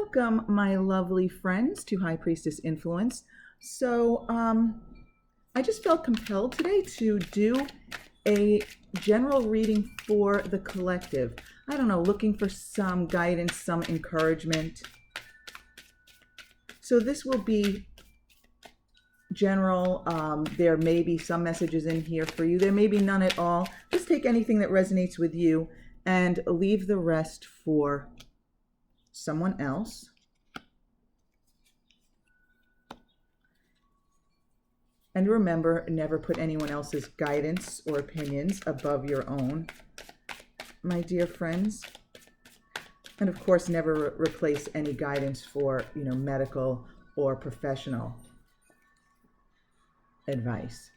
Welcome, my lovely friends, to High Priestess Influence. So, I just felt compelled today to do a general reading for the collective. I don't know, looking for some guidance, some encouragement. So this will be general. There may be some messages in here for you. There may be none at all. Just take anything that resonates with you and leave the rest for someone else. And remember, never put anyone else's guidance or opinions above your own, my dear friends. And of course, never replace any guidance for, medical or professional advice.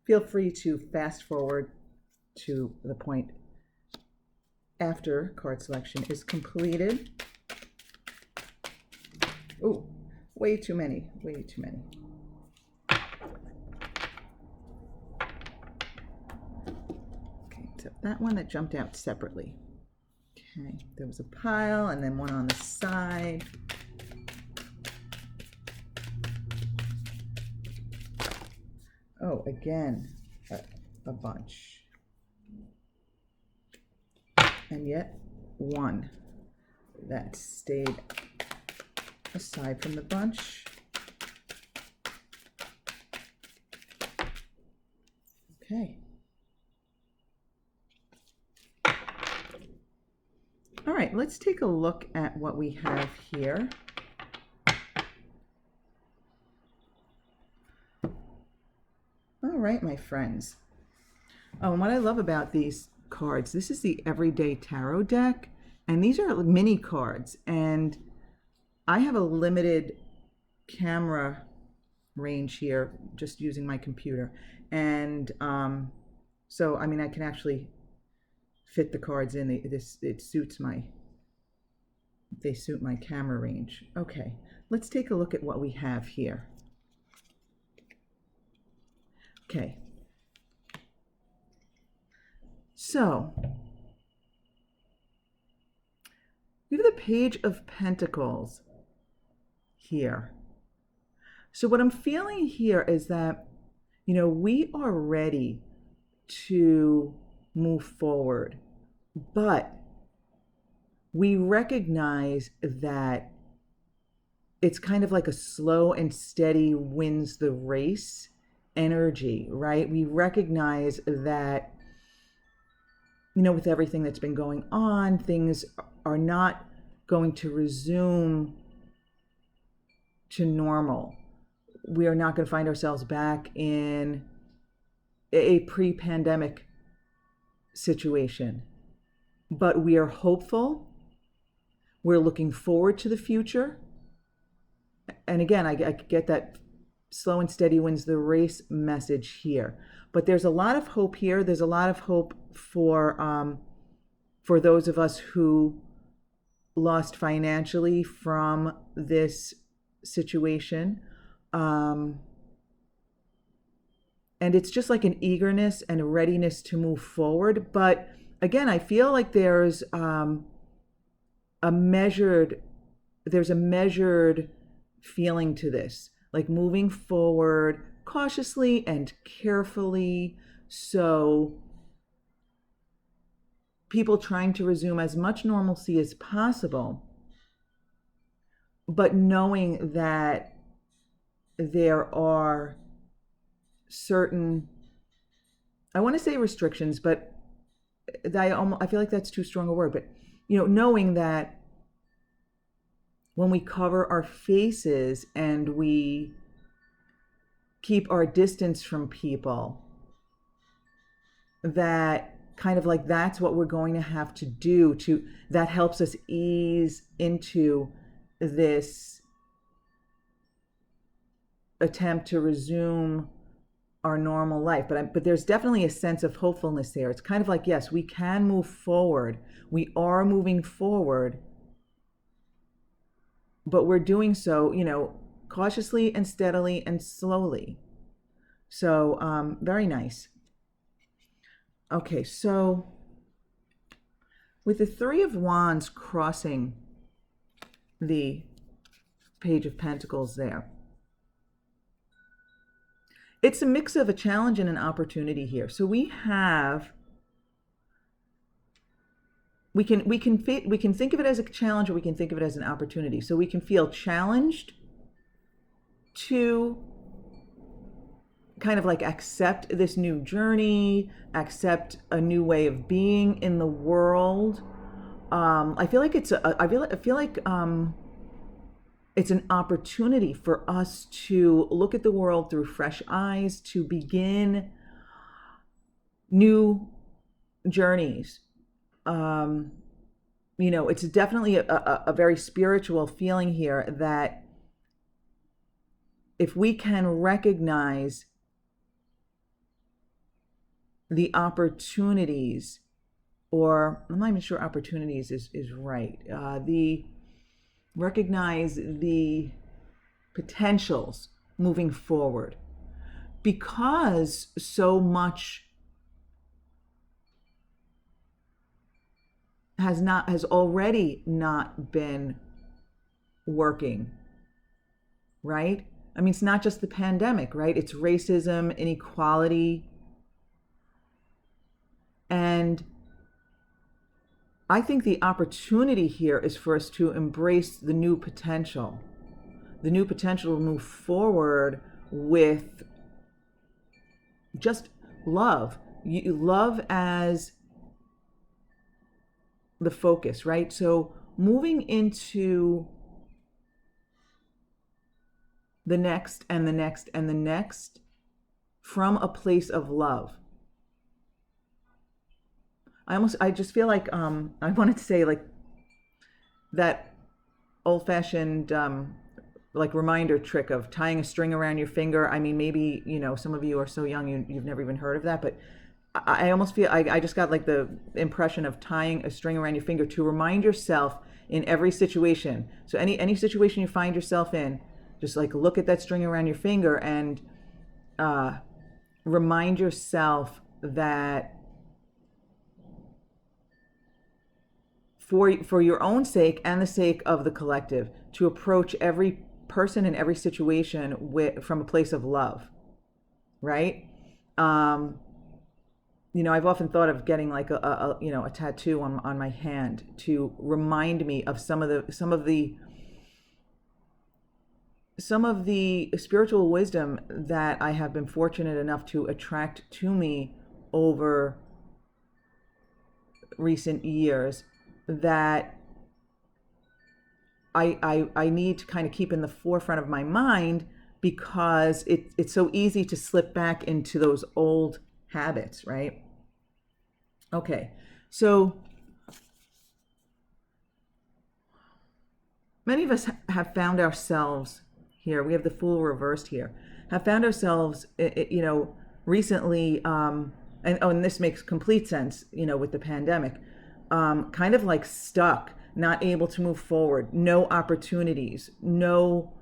Feel free to fast forward to the point after card selection is completed. Oh, way too many. Okay, except that one that jumped out separately. Okay, there was a pile and then one on the side. Oh, again, a bunch. And yet one that stayed aside from the bunch. Okay. All right, let's take a look at what we have here. All right, my friends. Oh, and what I love about these cards, this is the Everyday Tarot deck, and these are mini cards, and I have a limited camera range here, just using my computer, and so I mean I can actually fit the cards in. They suit my camera range. Okay, let's take a look at what we have here. Okay, so we have the Page of Pentacles here. So what I'm feeling here is that, we are ready to move forward, but we recognize that it's kind of like a slow and steady wins the race energy, right? We recognize that, with everything that's been going on, things are not going to resume to normal. We are not going to find ourselves back in a pre-pandemic situation, but we are hopeful. We're looking forward to the future. And again, I get that slow and steady wins the race message here, but there's a lot of hope here. There's a lot of hope for those of us who lost financially from this situation. And it's just like an eagerness and a readiness to move forward. But again, I feel like there's a measured feeling to this, like moving forward cautiously and carefully. So people trying to resume as much normalcy as possible, but knowing that there are certain, I want to say restrictions, but I feel like that's too strong a word, but knowing that when we cover our faces and we keep our distance from people, that kind of like that's what we're going to have to do to that helps us ease into this attempt to resume our normal life. But there's definitely a sense of hopefulness there. It's kind of like, yes, we can move forward. We are moving forward, but we're doing so, cautiously and steadily and slowly. So very nice. Okay, so with the Three of Wands crossing the Page of Pentacles there, it's a mix of a challenge and an opportunity here. So we can think of it as a challenge, or we can think of it as an opportunity. So we can feel challenged to kind of like accept this new journey, accept a new way of being in the world. I feel like it's an opportunity for us to look at the world through fresh eyes, to begin new journeys. It's definitely a very spiritual feeling here, that if we can recognize the opportunities, or I'm not even sure opportunities is right, recognize the potentials moving forward, because so much has already not been working, right? I mean, it's not just the pandemic, right? It's racism, inequality. And I think the opportunity here is for us to embrace the new potential to move forward with just love. Love as the focus, right? So moving into the next and the next and the next from a place of love. I just feel like I wanted to say, like, that old-fashioned like reminder trick of tying a string around your finger. I mean, maybe some of you are so young you've never even heard of that, but I almost feel I just got like the impression of tying a string around your finger to remind yourself in every situation. So any situation you find yourself in, just like look at that string around your finger and remind yourself that for your own sake and the sake of the collective, to approach every person and every situation from a place of love, right? I've often thought of getting like a tattoo on my hand to remind me of some of the spiritual wisdom that I have been fortunate enough to attract to me over recent years, that I need to kind of keep in the forefront of my mind, because it's so easy to slip back into those old habits, right? Okay, so many of us have found ourselves here. We have the Fool reversed here. Have found ourselves, recently, and this makes complete sense, with the pandemic, kind of like stuck, not able to move forward, no opportunities, no,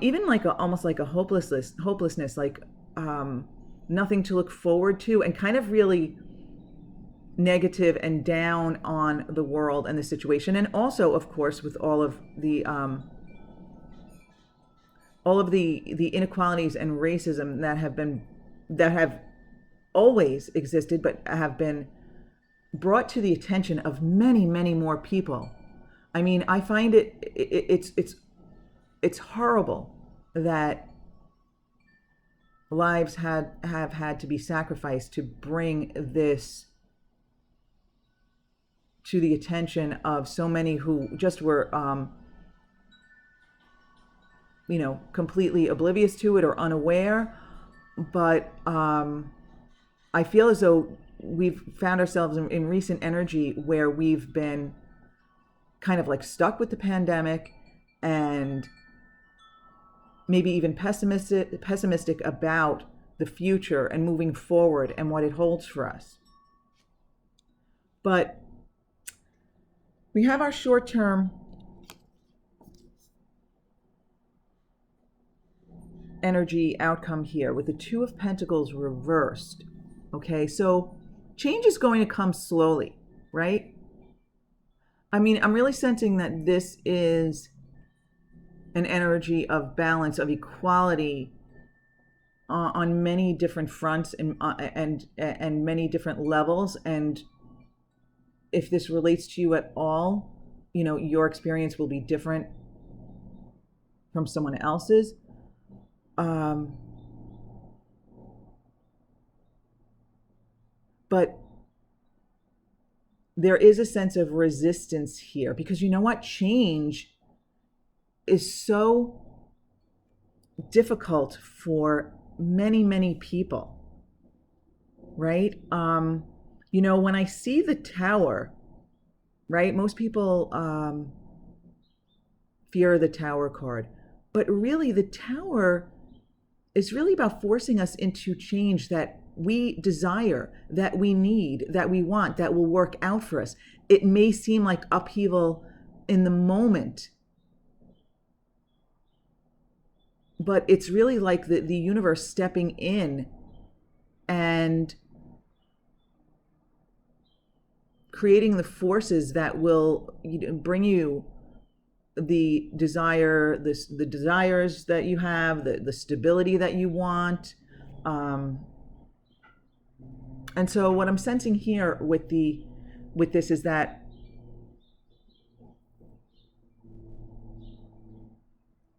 even like almost like a hopelessness, like nothing to look forward to, and kind of really negative and down on the world and the situation. And also, of course, with all of the inequalities and racism that have always existed, but have been brought to the attention of many, many more people. I mean, I find it's horrible that lives have had to be sacrificed to bring this to the attention of so many who just were completely oblivious to it or unaware. But I feel as though we've found ourselves in recent energy where we've been kind of like stuck with the pandemic and maybe even pessimistic about the future and moving forward and what it holds for us. But we have our short-term energy outcome here with the Two of Pentacles reversed. Okay, so change is going to come slowly, right? I mean, I'm really sensing that this is an energy of balance, of equality on many different fronts and many different levels. And if this relates to you at all, you know, your experience will be different from someone else's. But there is a sense of resistance here because you know what? Change is so difficult for many people, right? You know, when I see the Tower, right? Most people fear the Tower card, but really the Tower is really about forcing us into change that we desire, that we need, that we want, that will work out for us. It may seem like upheaval in the moment, but it's really like the universe stepping in and creating the forces that will bring you the desire, the desires that you have, the stability that you want. And so what I'm sensing here with this is that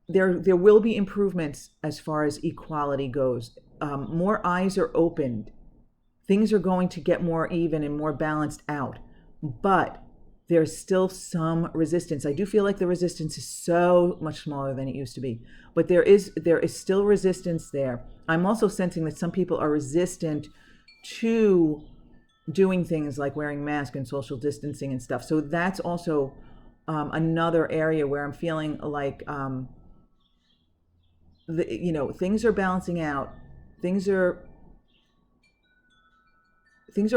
there will be improvements as far as equality goes. More eyes are opened. Things are going to get more even and more balanced out. But there's still some resistance. I do feel like the resistance is so much smaller than it used to be. But there is still resistance there. I'm also sensing that some people are resistant to doing things like wearing masks and social distancing and stuff. So that's also another area where I'm feeling like things are balancing out. Things are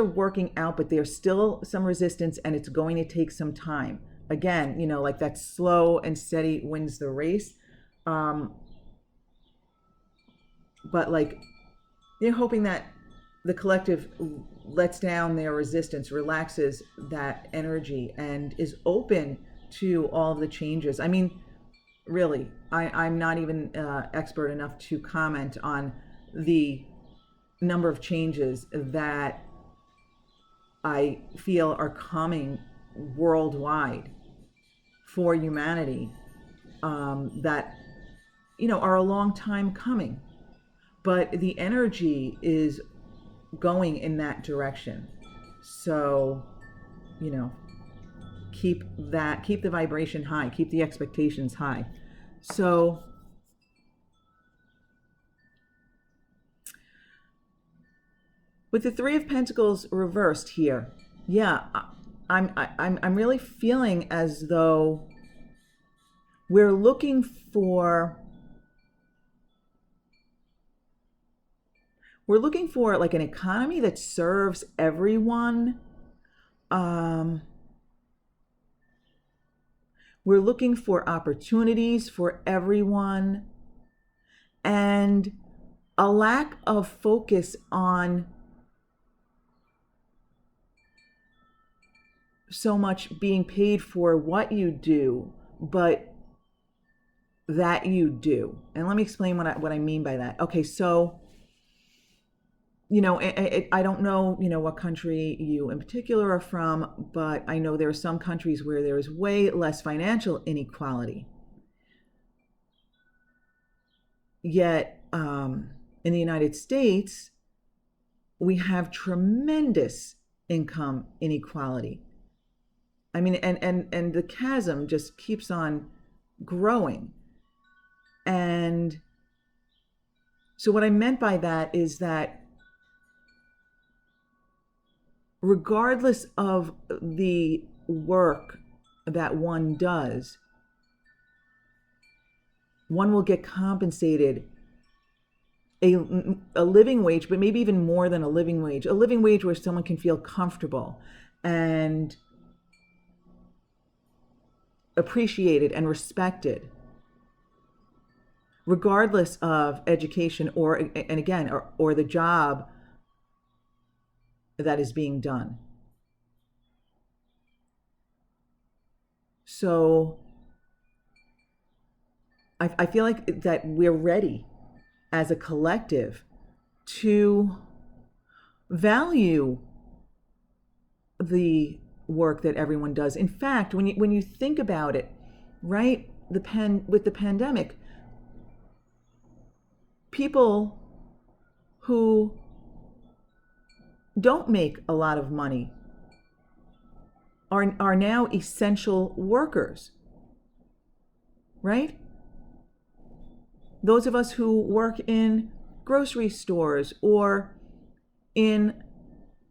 working out, but there's still some resistance and it's going to take some time. Again, like that slow and steady wins the race. But like, they're hoping that the collective lets down their resistance, relaxes that energy, and is open to all of the changes. I mean, really, I'm not even expert enough to comment on the number of changes that I feel are coming worldwide for humanity that are a long time coming, but the energy is going in that direction. So keep the vibration high, keep the expectations high. So with the Three of Pentacles reversed here, I'm really feeling as though we're looking for like an economy that serves everyone. We're looking for opportunities for everyone, and a lack of focus on so much being paid for what you do, but that you do. And let me explain what I mean by that. Okay, so I don't know what country you in particular are from, but I know there are some countries where there is way less financial inequality. Yet in the United States, we have tremendous income inequality. I mean, and the chasm just keeps on growing. And so what I meant by that is that regardless of the work that one does, one will get compensated a living wage, but maybe even more than a living wage where someone can feel comfortable and appreciated and respected, regardless of education or the job that is being done. So I feel like that we're ready as a collective to value the work that everyone does. In fact, when you think about it, right, with the pandemic, people who don't make a lot of money are now essential workers, right? Those of us who work in grocery stores or in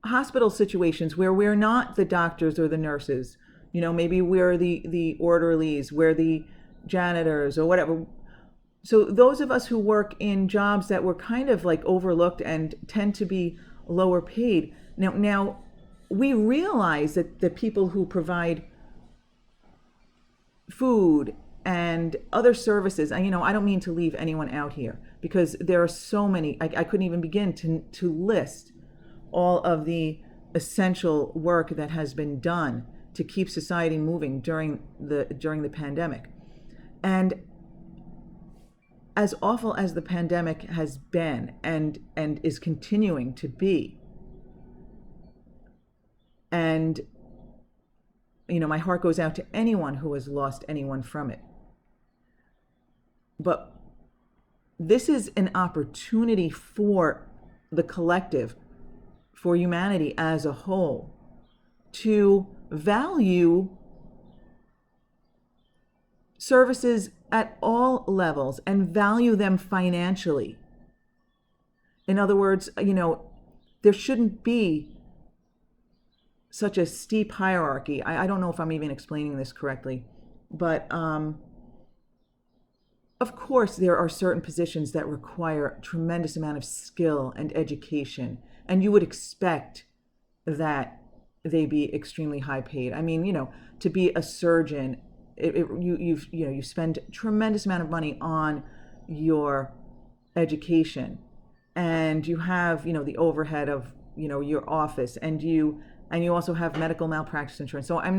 hospital situations where we're not the doctors or the nurses, maybe we're the orderlies, we're the janitors or whatever. So those of us who work in jobs that were kind of like overlooked and tend to be lower paid, now we realize that the people who provide food and other services, and I don't mean to leave anyone out here because there are so many, I couldn't even begin to list all of the essential work that has been done to keep society moving during the pandemic. And as awful as the pandemic has been and is continuing to be, and my heart goes out to anyone who has lost anyone from it. But this is an opportunity for the collective, for humanity as a whole, to value services at all levels and value them financially. In other words, there shouldn't be such a steep hierarchy. I don't know if I'm even explaining this correctly, but of course there are certain positions that require a tremendous amount of skill and education, and you would expect that they be extremely high paid. I mean, to be a surgeon, you spend a tremendous amount of money on your education, and you have the overhead of your office, and you also have medical malpractice insurance. So I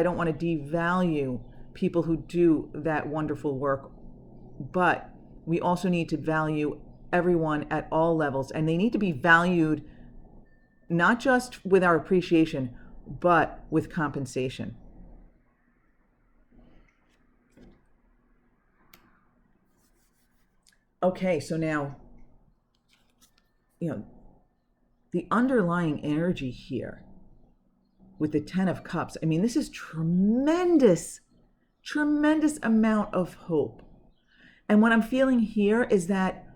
don't want to devalue people who do that wonderful work, but we also need to value everyone at all levels, and they need to be valued not just with our appreciation, but with compensation. Okay, so now, the underlying energy here with the 10 of Cups, I mean, this is tremendous amount of hope. And what I'm feeling here is that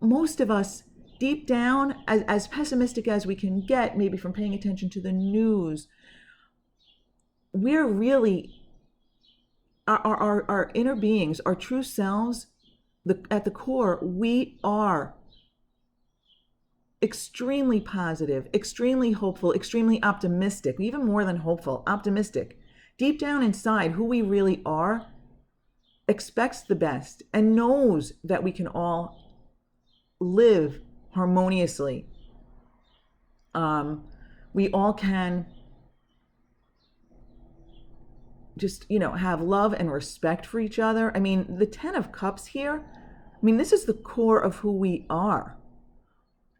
most of us, deep down, as pessimistic as we can get, maybe from paying attention to the news, we're really, our inner beings, our true selves, at the core, we are extremely positive, extremely hopeful, extremely optimistic, even more than hopeful, optimistic. Deep down inside, who we really are expects the best and knows that we can all live harmoniously. We all can just, have love and respect for each other. I mean, the 10 of Cups here, this is the core of who we are.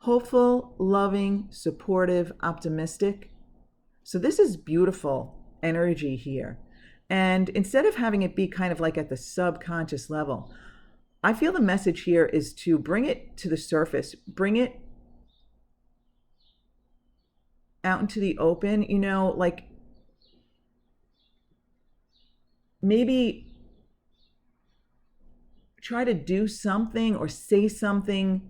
Hopeful, loving, supportive, optimistic. So this is beautiful energy here. And instead of having it be kind of like at the subconscious level, I feel the message here is to bring it to the surface, bring it out into the open, like maybe try to do something or say something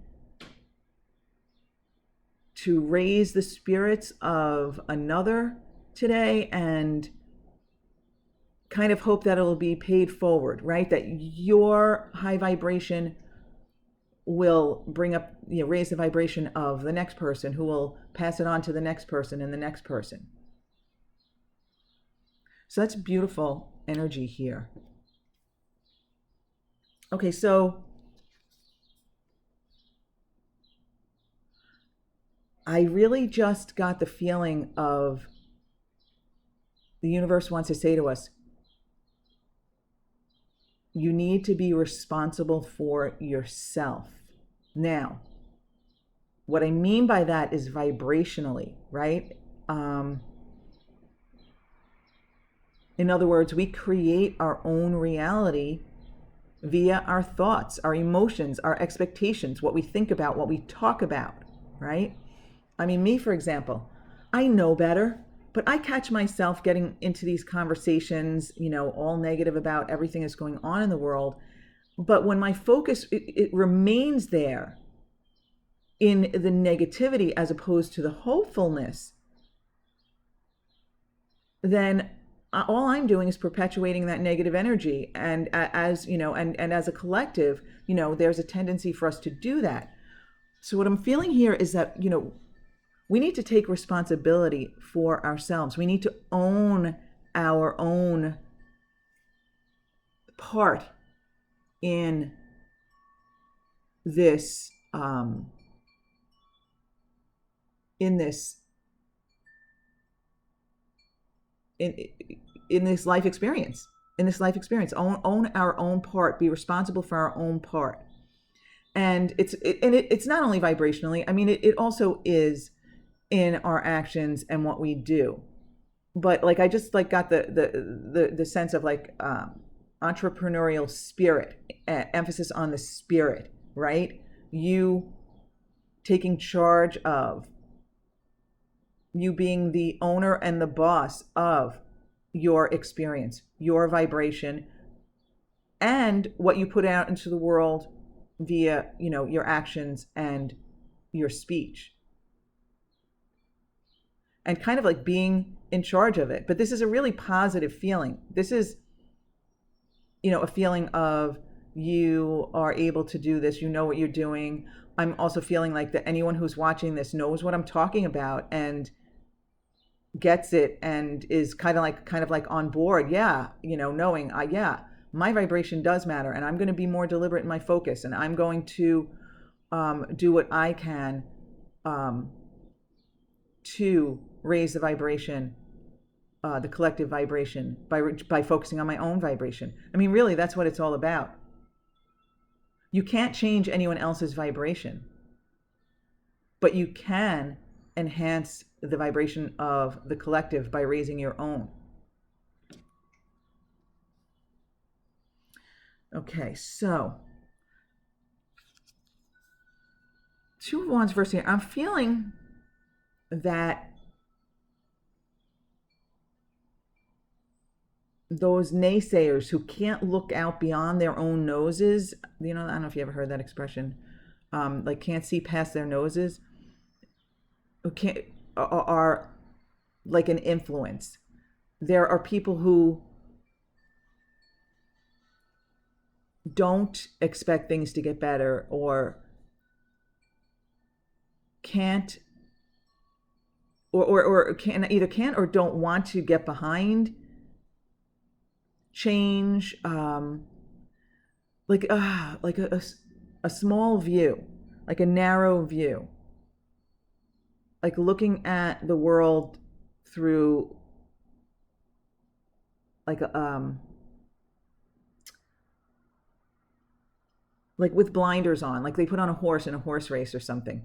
to raise the spirits of another today and kind of hope that it'll be paid forward, right? That your high vibration will bring up, raise the vibration of the next person, who will pass it on to the next person and the next person. So that's beautiful energy here. Okay, so I really just got the feeling of the universe wants to say to us, you need to be responsible for yourself. Now, what I mean by that is vibrationally, right? In other words, we create our own reality via our thoughts, our emotions, our expectations, what we think about, what we talk about, right? I mean, me, for example, I know better, but I catch myself getting into these conversations, all negative about everything that's going on in the world. But when my focus, it remains there in the negativity as opposed to the hopefulness, then all I'm doing is perpetuating that negative energy. And as as a collective, there's a tendency for us to do that. So what I'm feeling here is that, we need to take responsibility for ourselves. We need to own our own part in this, in this life experience. Own our own part. Be responsible for our own part. And it's not only vibrationally. I mean, it also is in our actions and what we do. But I just got the sense of entrepreneurial spirit, emphasis on the spirit, right? You taking charge of, you being the owner and the boss of your experience, your vibration, and what you put out into the world via, your actions and your speech. And kind of being in charge of it. But this is a really positive feeling. This is, a feeling of you are able to do this, what you're doing. I'm also feeling that anyone who's watching this knows what I'm talking about and gets it and is kind of like on board. Yeah, knowing, my vibration does matter, and I'm going to be more deliberate in my focus, and I'm going to do what I can to raise the vibration, the collective vibration, by focusing on my own vibration. I mean, really, that's what it's all about. You can't change anyone else's vibration, but you can enhance the vibration of the collective by raising your own. Okay, so 2 of Wands first here. I'm feeling that those naysayers who can't look out beyond their own noses, I don't know if you ever heard that expression, can't see past their noses, who are like an influence. There are people who don't expect things to get better, or can't, or can't or don't want to get behind change, like a small view, like a narrow view, like looking at the world through like with blinders on, like they put on a horse in a horse race or something,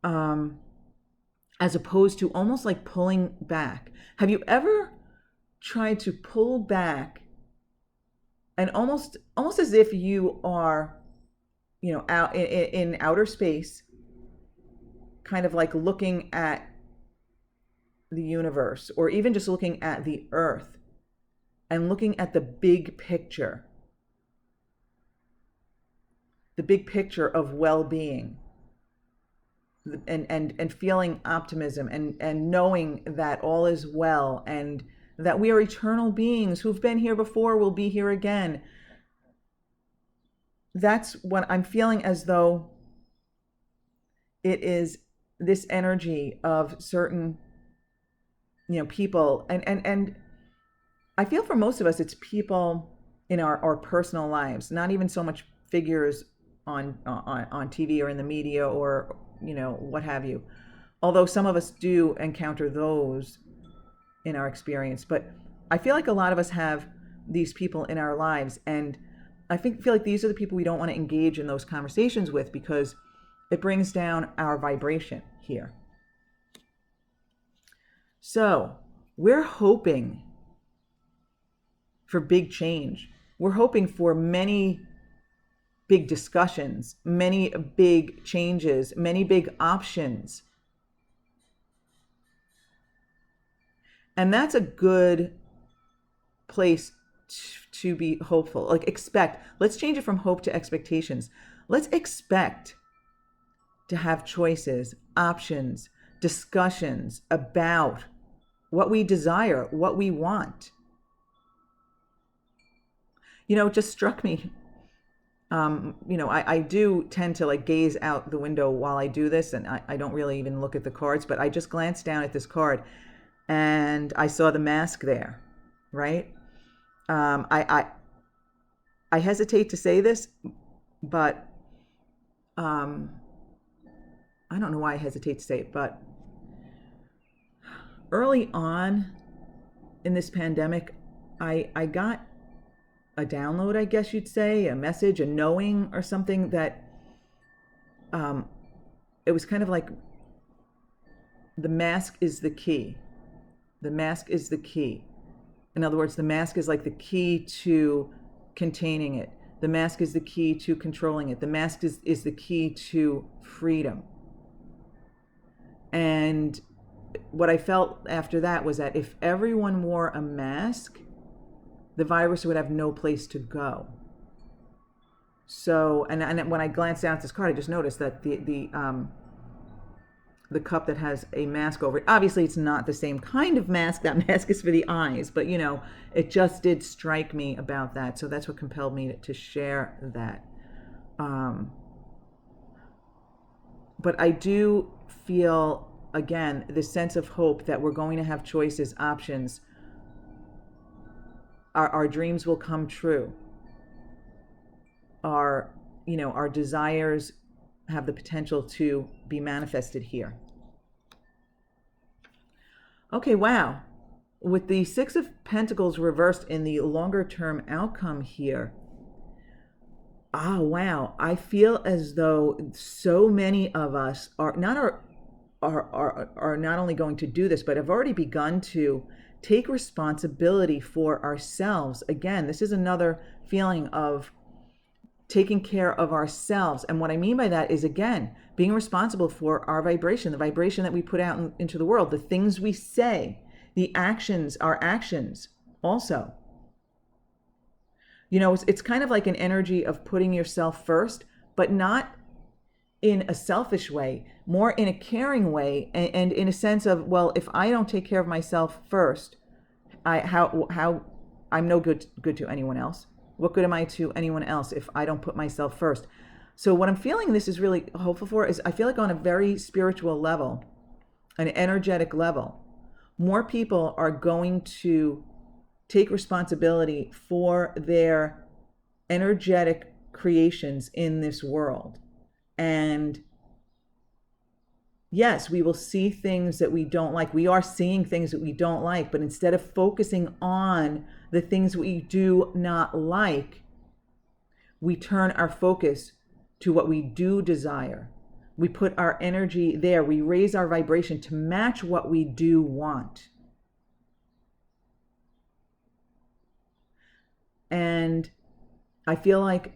as opposed to almost like pulling back. Have you ever tried to pull back and almost as if you are, out in outer space, kind of like looking at the universe, or even just looking at the earth and looking at the big picture of well-being, and feeling optimism and knowing that all is well and that we are eternal beings who've been here before, will be here again. That's what I'm feeling, as though it is this energy of certain, people. And I feel for most of us, it's people in our personal lives, not even so much figures on TV or in the media or, what have you. Although some of us do encounter those in our experience. But I feel like a lot of us have these people in our lives, and I feel like these are the people we don't want to engage in those conversations with, because it brings down our vibration here. So we're hoping for big change. We're hoping for many big discussions, many big changes, many big options. And that's a good place to be hopeful. Like, let's change it from hope to expectations. Let's expect to have choices, options, discussions about what we desire, what we want. It just struck me. I do tend to gaze out the window while I do this, and I don't really even look at the cards, but I just glanced down at this card and I saw the mask there, right? I hesitate to say this, but I don't know why I hesitate to say it, but early on in this pandemic, I got a download, I guess you'd say, a message, a knowing or something that it was kind of like the mask is the key. The mask is the key. In other words, the mask is like the key to containing it. The mask is the key to controlling it. The mask is the key to freedom. And what I felt after that was that if everyone wore a mask, the virus would have no place to go. So, and when I glanced down at this card, I just noticed that the cup that has a mask over it, obviously it's not the same kind of mask. That mask is for the eyes, but it just did strike me about that. So that's what compelled me to share that. But I do feel, again, this sense of hope that we're going to have choices, options. Our dreams will come true. Our desires have the potential to be manifested here. Okay, wow. With the Six of Pentacles reversed in the longer term outcome here, wow, I feel as though so many of us are not only going to do this, but have already begun to take responsibility for ourselves. Again, this is another feeling of taking care of ourselves. And what I mean by that is, again, being responsible for our vibration, the vibration that we put out into the world, the things we say, the actions, our actions also. It's kind of like an energy of putting yourself first, but not in a selfish way, more in a caring way, and in a sense of, well, if I don't take care of myself first, how I'm no good to anyone else. What good am I to anyone else if I don't put myself first? So what I'm feeling this is really hopeful for is, I feel like on a very spiritual level, an energetic level, more people are going to take responsibility for their energetic creations in this world. And yes, we will see things that we don't like. We are seeing things that we don't like, but instead of focusing on the things we do not like, we turn our focus to what we do desire. We put our energy there. We raise our vibration to match what we do want. And I feel like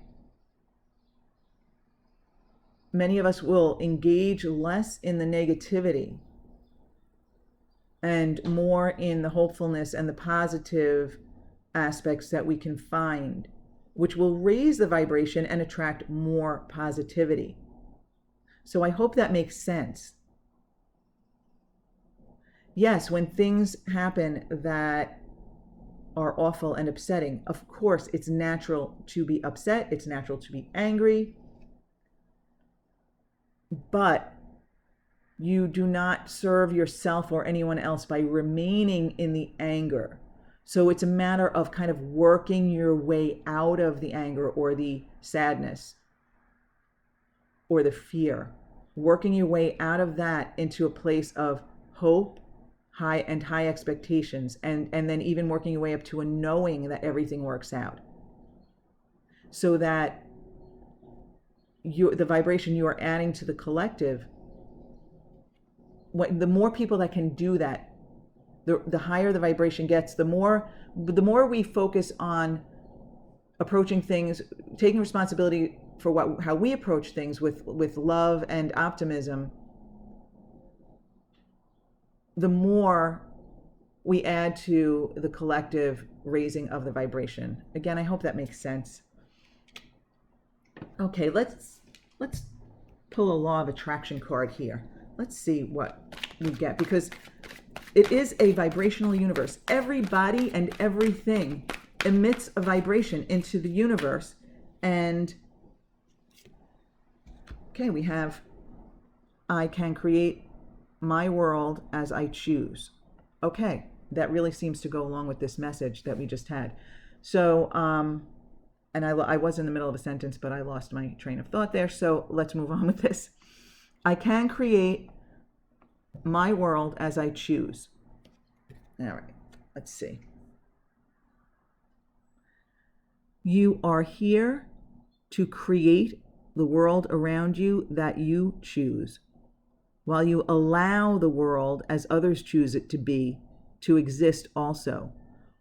many of us will engage less in the negativity and more in the hopefulness and the positive aspects that we can find, which will raise the vibration and attract more positivity. So I hope that makes sense. Yes, when things happen that are awful and upsetting, of course, it's natural to be upset, it's natural to be angry, but you do not serve yourself or anyone else by remaining in the anger. So it's a matter of kind of working your way out of the anger or the sadness or the fear, working your way out of that into a place of hope, high expectations, and then even working your way up to a knowing that everything works out, so that the vibration you are adding to the collective, the more people that can do that, the higher the vibration gets, the more we focus on approaching things, taking responsibility for how we approach things with love and optimism, the more we add to the collective raising of the vibration. Again, I hope that makes sense. Okay, let's pull a law of attraction card here. Let's see what we get, because it is a vibrational universe. Everybody and everything emits a vibration into the universe. And okay, we have, I can create my world as I choose. Okay, that really seems to go along with this message that we just had. So, and I was in the middle of a sentence, but I lost my train of thought there. So let's move on with this. I can create my world as I choose. All right, let's see. You are here to create the world around you that you choose, while you allow the world as others choose it to be, to exist also.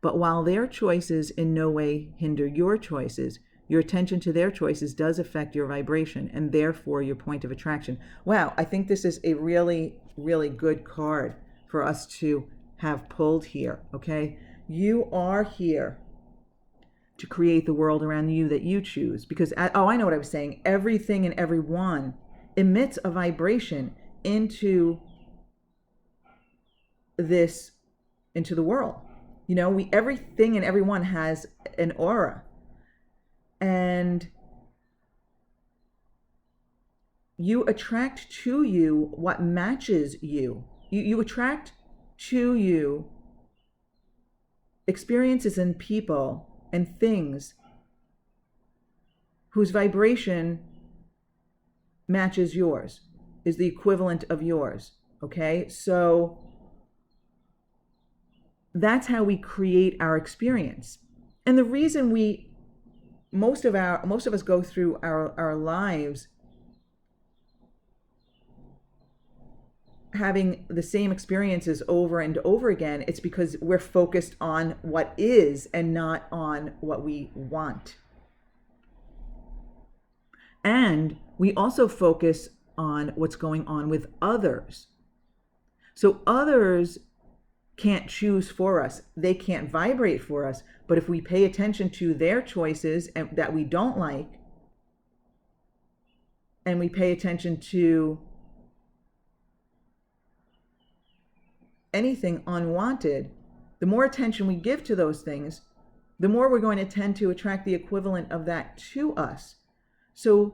But while their choices in no way hinder your choices, your attention to their choices does affect your vibration and therefore your point of attraction. Wow, I think this is a really, really good card for us to have pulled here, okay? You are here to create the world around you that you choose. Because, I know what I was saying. Everything and everyone emits a vibration into the world. You know, everything and everyone has an aura. And you attract to you what matches you. You attract to you experiences and people and things whose vibration matches yours, is the equivalent of yours. Okay? So that's how we create our experience. And the reason most of us go through our lives having the same experiences over and over again, it's because we're focused on what is and not on what we want. And we also focus on what's going on with others. So others can't choose for us. They can't vibrate for us. But if we pay attention to their choices and that we don't like, and we pay attention to anything unwanted, the more attention we give to those things, the more we're going to tend to attract the equivalent of that to us. So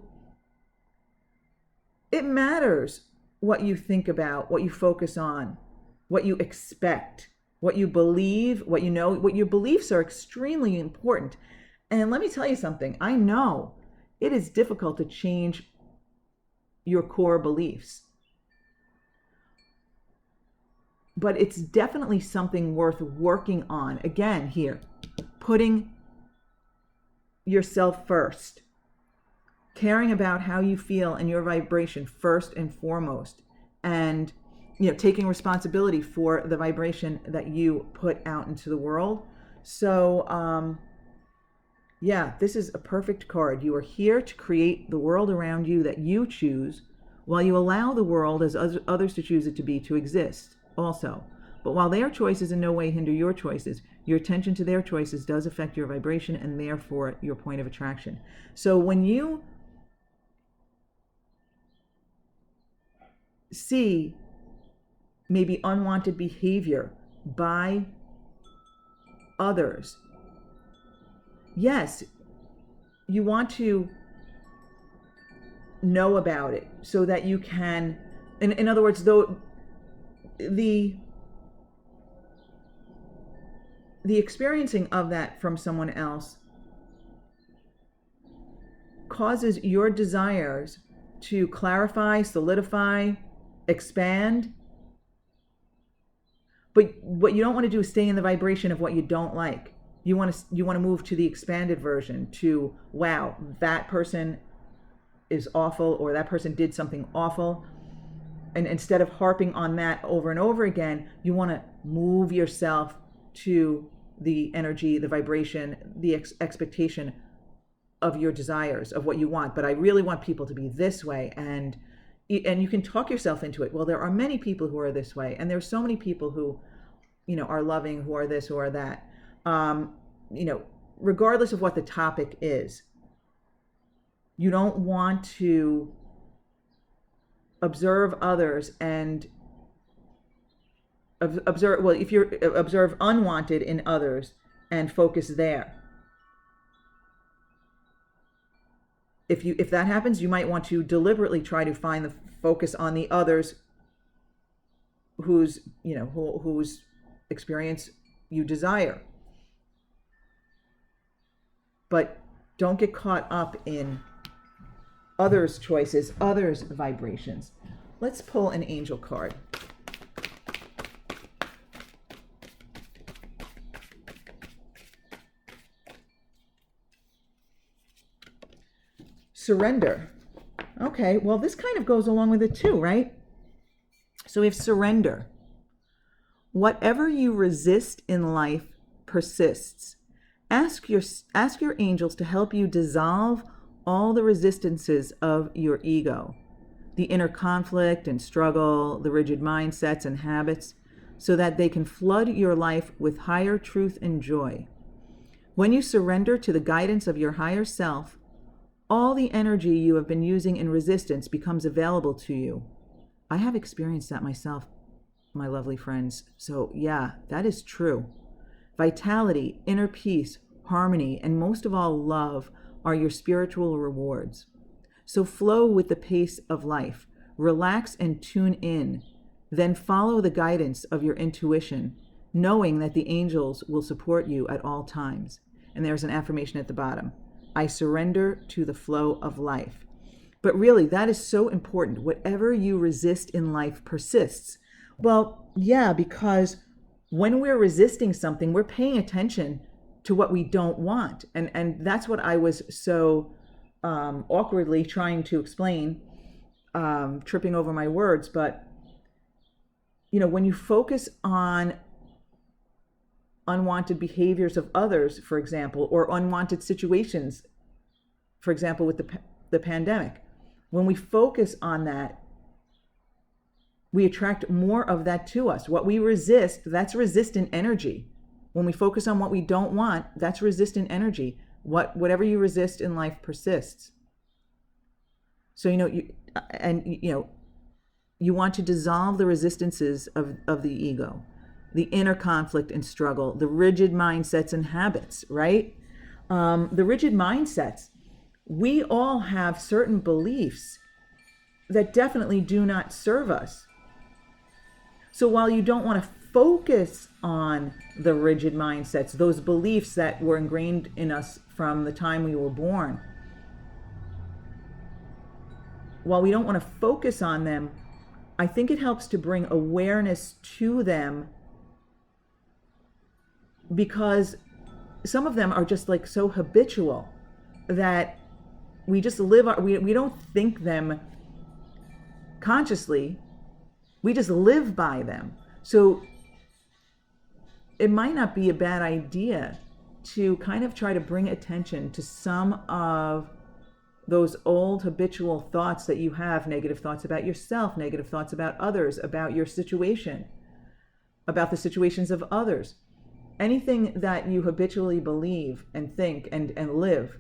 it matters what you think about, what you focus on, what you expect, what you believe, what you know. What your beliefs are extremely important. And let me tell you something. I know it is difficult to change your core beliefs, but it's definitely something worth working on. Again, here, putting yourself first, caring about how you feel and your vibration first and foremost, and taking responsibility for the vibration that you put out into the world. So this is a perfect card. You are here to create the world around you that you choose, while you allow the world as others to choose it to be, to exist also. But while their choices in no way hinder your choices, your attention to their choices does affect your vibration and therefore your point of attraction. So when you see maybe unwanted behavior by others, yes, you want to know about it so that you can, in other words, though the experiencing of that from someone else causes your desires to clarify, solidify, expand. But what you don't want to do is stay in the vibration of what you don't like. You want to move to the expanded version, to, wow, that person is awful, or that person did something awful. And instead of harping on that over and over again, you want to move yourself to the energy, the vibration, the expectation of your desires, of what you want. But I really want people to be this way. And you can talk yourself into it. Well, there are many people who are this way, and there's so many people who, are loving, who are this, who are that. Regardless of what the topic is, you don't want to observe others and observe unwanted in others and focus there. If that happens, you might want to deliberately try to find the focus on the others whose experience you desire. But don't get caught up in others' choices, others' vibrations. Let's pull an angel card. Surrender. Okay, well, this kind of goes along with it too, right? So we have surrender. Whatever you resist in life persists. Ask your angels to help you dissolve all the resistances of your ego, the inner conflict and struggle, the rigid mindsets and habits, so that they can flood your life with higher truth and joy. When you surrender to the guidance of your higher self, all the energy you have been using in resistance becomes available to you. I have experienced that myself, my lovely friends. So yeah, that is true. Vitality, inner peace, harmony, and most of all, love are your spiritual rewards. So flow with the pace of life. Relax and tune in. Then follow the guidance of your intuition, knowing that the angels will support you at all times. And there's an affirmation at the bottom. I surrender to the flow of life. But really, that is so important. Whatever you resist in life persists. Well, yeah, because when we're resisting something, we're paying attention to what we don't want. And that's what I was so awkwardly trying to explain, tripping over my words. But, when you focus on unwanted behaviors of others, for example, or unwanted situations, for example, with the pandemic, when we focus on that, we attract more of that to us. What we resist, that's resistant energy. When we focus on what we don't want, that's resistant energy. Whatever you resist in life persists. So, you want to dissolve the resistances of the ego, the inner conflict and struggle, the rigid mindsets and habits, right? The rigid mindsets, we all have certain beliefs that definitely do not serve us. So while you don't want to focus on the rigid mindsets, those beliefs that were ingrained in us from the time we were born, while we don't want to focus on them, I think it helps to bring awareness to them, because some of them are just like so habitual that we just we don't think them consciously, we just live by them. So it might not be a bad idea to kind of try to bring attention to some of those old habitual thoughts that you have, negative thoughts about yourself, negative thoughts about others, about your situation, about the situations of others. Anything that you habitually believe and think and live,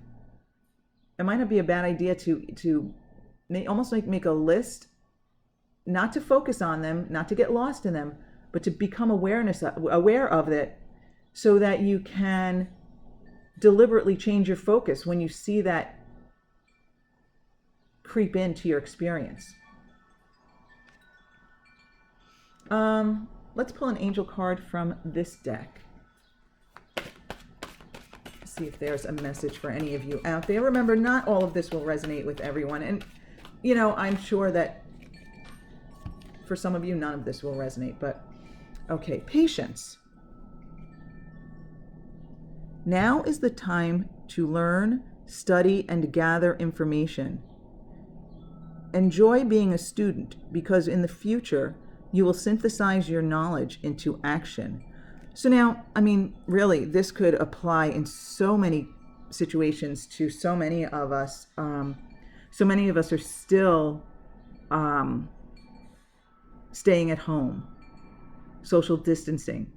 it might not be a bad idea to almost like make a list not to focus on them, not to get lost in them, but to become aware of it, so that you can deliberately change your focus when you see that creep into your experience. Let's pull an angel card from this deck. See if there's a message for any of you out there. Remember, not all of this will resonate with everyone. And, I'm sure that for some of you, none of this will resonate. But, okay, patience. Now is the time to learn, study, and gather information. Enjoy being a student, because in the future, you will synthesize your knowledge into action. So now, really, this could apply in so many situations to so many of us. So many of us are still staying at home, social distancing.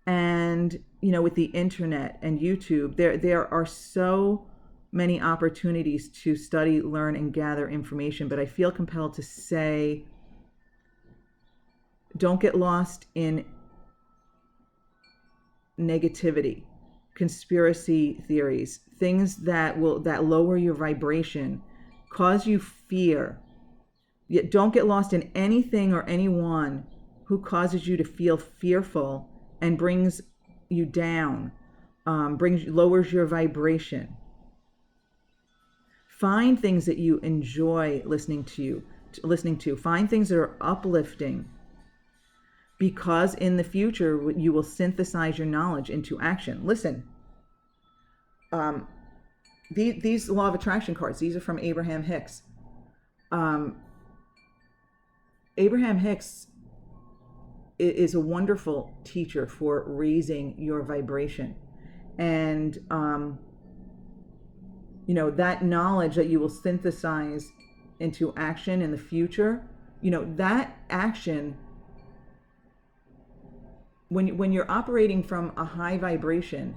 And, with the internet and YouTube, there are so many opportunities to study, learn, and gather information. But I feel compelled to say, don't get lost in negativity, conspiracy theories, things that lower your vibration, cause you fear. Yet don't get lost in anything or anyone who causes you to feel fearful and brings you down, lowers your vibration. Find things that you enjoy listening to. Find things that are uplifting, because in the future you will synthesize your knowledge into action. Listen, these law of attraction cards, these are from Abraham Hicks. Abraham Hicks is a wonderful teacher for raising your vibration. And, that knowledge that you will synthesize into action in the future, that action, when you're operating from a high vibration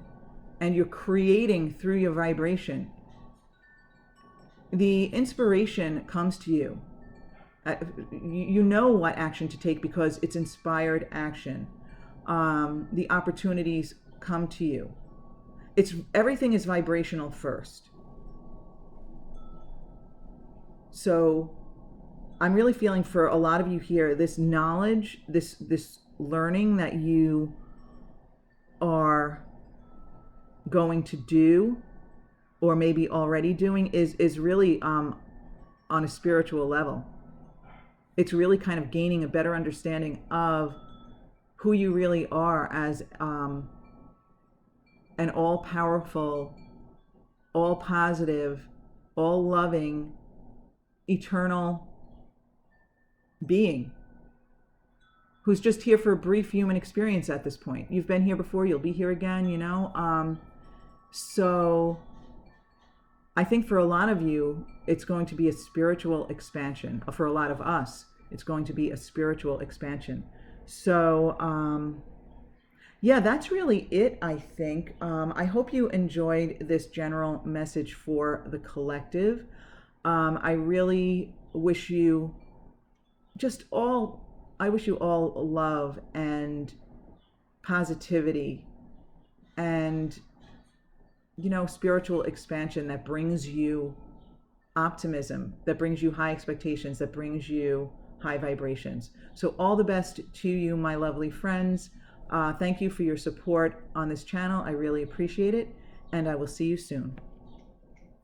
and you're creating through your vibration, the inspiration comes to you. You know what action to take because it's inspired action. The opportunities come to you. Everything is vibrational first. So I'm really feeling for a lot of you here, this knowledge, this learning that you are going to do, or maybe already doing, is really on a spiritual level. It's really kind of gaining a better understanding of who you really are as an all-powerful, all-positive, all-loving, eternal being who's just here for a brief human experience at this point. You've been here before, you'll be here again, So I think for a lot of you, it's going to be a spiritual expansion. For a lot of us, it's going to be a spiritual expansion. So, that's really it, I think. I hope you enjoyed this general message for the collective. I really wish you all love and positivity and, spiritual expansion that brings you optimism, that brings you high expectations, that brings you high vibrations. So all the best to you, my lovely friends. Thank you for your support on this channel. I really appreciate it, and I will see you soon.